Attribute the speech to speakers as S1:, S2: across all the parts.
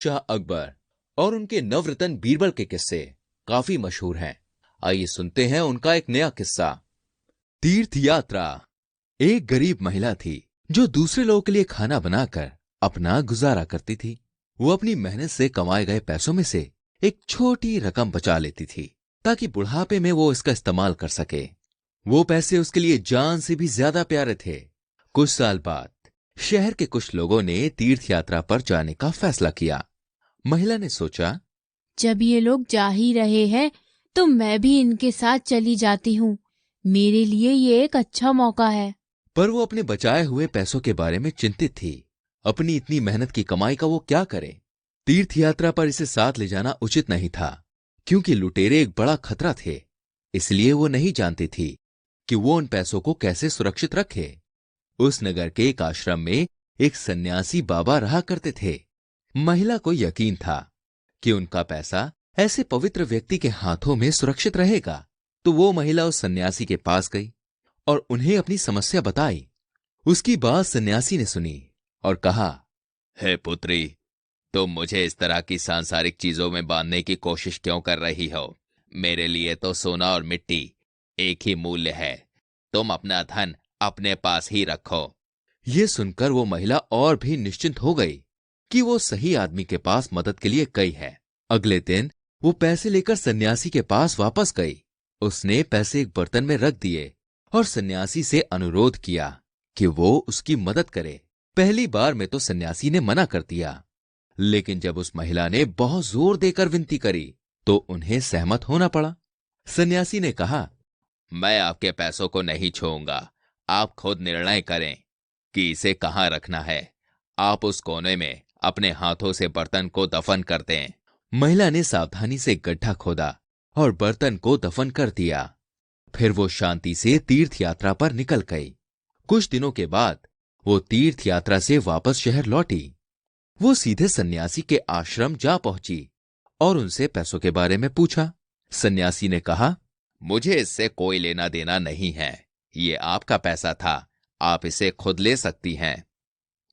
S1: शाह अकबर और उनके नवरत्न बीरबल के किस्से काफी मशहूर हैं। आइए सुनते हैं उनका एक नया किस्सा। तीर्थ यात्रा। एक गरीब महिला थी जो दूसरे लोगों के लिए खाना बनाकर अपना गुजारा करती थी। वो अपनी मेहनत से कमाए गए पैसों में से एक छोटी रकम बचा लेती थी ताकि बुढ़ापे में वो इसका इस्तेमाल कर सके। वो पैसे उसके लिए जान से भी ज्यादा प्यारे थे। कुछ साल बाद शहर के कुछ लोगों ने तीर्थ यात्रा पर जाने का फैसला किया। महिला ने सोचा,
S2: जब ये लोग जा ही रहे हैं तो मैं भी इनके साथ चली जाती हूँ। मेरे लिए ये एक अच्छा मौका है।
S1: पर वो अपने बचाए हुए पैसों के बारे में चिंतित थी। अपनी इतनी मेहनत की कमाई का वो क्या करे। तीर्थ यात्रा पर इसे साथ ले जाना उचित नहीं था क्योंकि लुटेरे एक बड़ा खतरा थे। इसलिए वो नहीं जानती थी कि वो उन पैसों को कैसे सुरक्षित रखे। उस नगर के एक आश्रम में एक सन्यासी बाबा रहा करते थे। महिला को यकीन था कि उनका पैसा ऐसे पवित्र व्यक्ति के हाथों में सुरक्षित रहेगा। तो वो महिला उस सन्यासी के पास गई और उन्हें अपनी समस्या बताई। उसकी बात सन्यासी ने सुनी और कहा, हे पुत्री, तुम मुझे इस तरह की सांसारिक चीजों में बांधने की कोशिश क्यों कर रही हो? मेरे लिए तो सोना और मिट्टी एक ही मूल्य है। तुम अपना धन अपने पास ही रखो। ये सुनकर वो महिला और भी निश्चिंत हो गई कि वो सही आदमी के पास मदद के लिए गई है। अगले दिन वो पैसे लेकर सन्यासी के पास वापस गई। उसने पैसे एक बर्तन में रख दिए और सन्यासी से अनुरोध किया कि वो उसकी मदद करे। पहली बार में तो सन्यासी ने मना कर दिया, लेकिन जब उस महिला ने बहुत जोर देकर विनती करी तो उन्हें सहमत होना पड़ा। सन्यासी ने कहा, मैं आपके पैसों को नहीं छूऊंगा। आप खुद निर्णय करें कि इसे कहां रखना है। आप उस कोने में अपने हाथों से बर्तन को दफन कर दें। महिला ने सावधानी से गड्ढा खोदा और बर्तन को दफन कर दिया। फिर वो शांति से तीर्थ यात्रा पर निकल गई। कुछ दिनों के बाद वो तीर्थ यात्रा से वापस शहर लौटी। वो सीधे सन्यासी के आश्रम जा पहुंची और उनसे पैसों के बारे में पूछा। सन्यासी ने कहा, मुझे इससे कोई लेना देना नहीं है। ये आपका पैसा था, आप इसे खुद ले सकती हैं।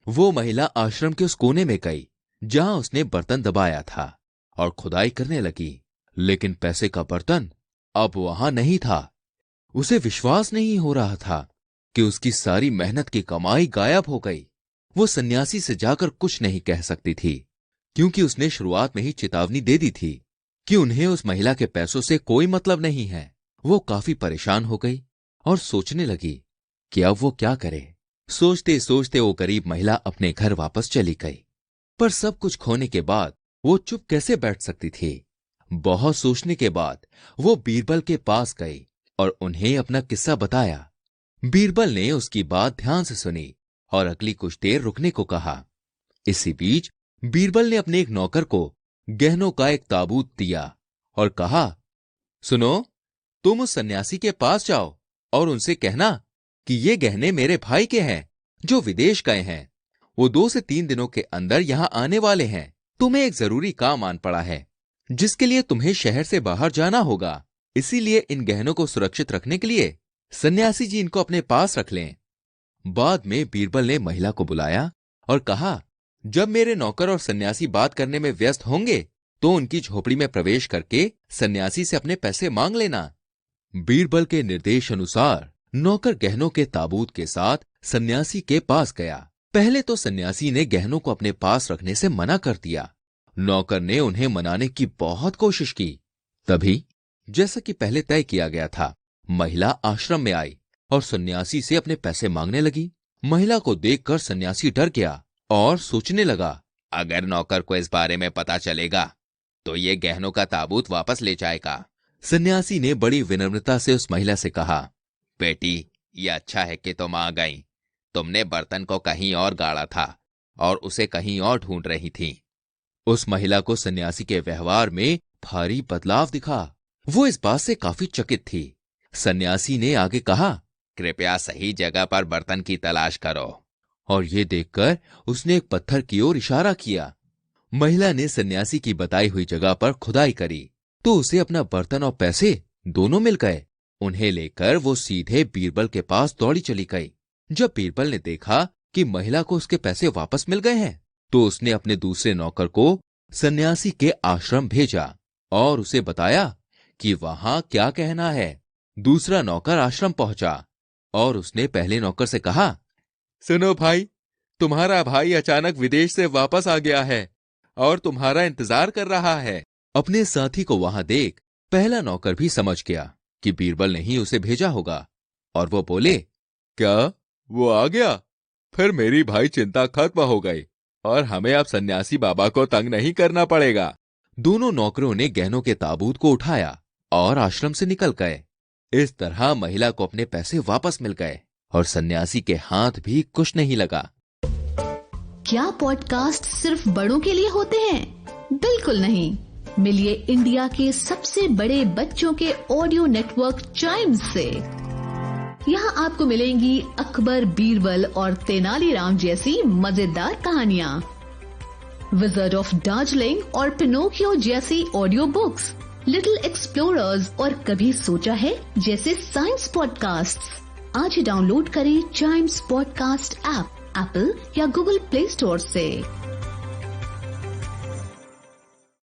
S1: वो महिला आश्रम के उस कोने में गई जहां उसने बर्तन दबाया था और खुदाई करने लगी, लेकिन पैसे का बर्तन अब वहां नहीं था। उसे विश्वास नहीं हो रहा था कि उसकी सारी मेहनत की कमाई गायब हो गई। वो सन्यासी से जाकर कुछ नहीं कह सकती थी क्योंकि उसने शुरुआत में ही चेतावनी दे दी थी कि उन्हें उस महिला के पैसों से कोई मतलब नहीं है। वो काफी परेशान हो गई और सोचने लगी कि अब वो क्या करे। सोचते सोचते वो गरीब महिला अपने घर वापस चली गई। पर सब कुछ खोने के बाद वो चुप कैसे बैठ सकती थी। बहुत सोचने के बाद वो बीरबल के पास गई और उन्हें अपना किस्सा बताया। बीरबल ने उसकी बात ध्यान से सुनी और अगली कुछ देर रुकने को कहा। इसी बीच बीरबल ने अपने एक नौकर को गहनों का एक ताबूत दिया और कहा, सुनो, तुम उस सन्यासी के पास जाओ और उनसे कहना कि ये गहने मेरे भाई के हैं जो विदेश गए हैं। वो 2 से 3 दिनों के अंदर यहां आने वाले हैं। तुम्हें एक जरूरी काम आन पड़ा है जिसके लिए तुम्हें शहर से बाहर जाना होगा। इसीलिए इन गहनों को सुरक्षित रखने के लिए सन्यासी जी इनको अपने पास रख लें। बाद में बीरबल ने महिला को बुलाया और कहा, जब मेरे नौकर और सन्यासी बात करने में व्यस्त होंगे तो उनकी झोपड़ी में प्रवेश करके सन्यासी से अपने पैसे मांग लेना। बीरबल के निर्देश अनुसार नौकर गहनों के ताबूत के साथ सन्यासी के पास गया। पहले तो सन्यासी ने गहनों को अपने पास रखने से मना कर दिया। नौकर ने उन्हें मनाने की बहुत कोशिश की। तभी, जैसा कि पहले तय किया गया था, महिला आश्रम में आई और सन्यासी से अपने पैसे मांगने लगी। महिला को देखकर सन्यासी डर गया और सोचने लगा, अगर नौकर को इस बारे में पता चलेगा तो ये गहनों का ताबूत वापस ले जाएगा। सन्यासी ने बड़ी विनम्रता से उस महिला से कहा, बेटी, ये अच्छा है कि तुम आ गई। तुमने बर्तन को कहीं और गाड़ा था और उसे कहीं और ढूंढ रही थी। उस महिला को सन्यासी के व्यवहार में भारी बदलाव दिखा। वो इस बात से काफी चकित थी। सन्यासी ने आगे कहा, कृपया सही जगह पर बर्तन की तलाश करो। और ये देखकर उसने एक पत्थर की ओर इशारा किया। महिला ने सन्यासी की बताई हुई जगह पर खुदाई करी तो उसे अपना बर्तन और पैसे दोनों मिल गए। उन्हें लेकर वो सीधे बीरबल के पास दौड़ी चली गई। जब बीरबल ने देखा कि महिला को उसके पैसे वापस मिल गए हैं तो उसने अपने दूसरे नौकर को सन्यासी के आश्रम भेजा और उसे बताया कि वहां क्या कहना है। दूसरा नौकर आश्रम पहुंचा और उसने पहले नौकर से कहा, सुनो भाई, तुम्हारा भाई अचानक विदेश से वापस आ गया है और तुम्हारा इंतजार कर रहा है। अपने साथी को वहां देख पहला नौकर भी समझ गया कि बीरबल ने ही उसे भेजा होगा और वो बोले, क्या वो आ गया? फिर मेरी भाई चिंता खत्म हो गई और हमें अब सन्यासी बाबा को तंग नहीं करना पड़ेगा। दोनों नौकरों ने गहनों के ताबूत को उठाया और आश्रम से निकल गए। इस तरह महिला को अपने पैसे वापस मिल गए और सन्यासी के हाथ भी कुछ नहीं लगा।
S3: क्या पॉडकास्ट सिर्फ बड़ों के लिए होते हैं? बिल्कुल नहीं। मिलिए इंडिया के सबसे बड़े बच्चों के ऑडियो नेटवर्क चाइम्स से। यहाँ आपको मिलेंगी अकबर, बीरबल और तेनालीराम जैसी मजेदार कहानियाँ, विज़र्ड ऑफ दार्जिलिंग और पिनोकियो जैसी ऑडियो बुक्स, लिटिल एक्सप्लोरर्स और कभी सोचा है जैसे साइंस पॉडकास्ट्स। आज ही डाउनलोड करें चाइम्स पॉडकास्ट ऐप एप्पल या गूगल प्ले स्टोर से।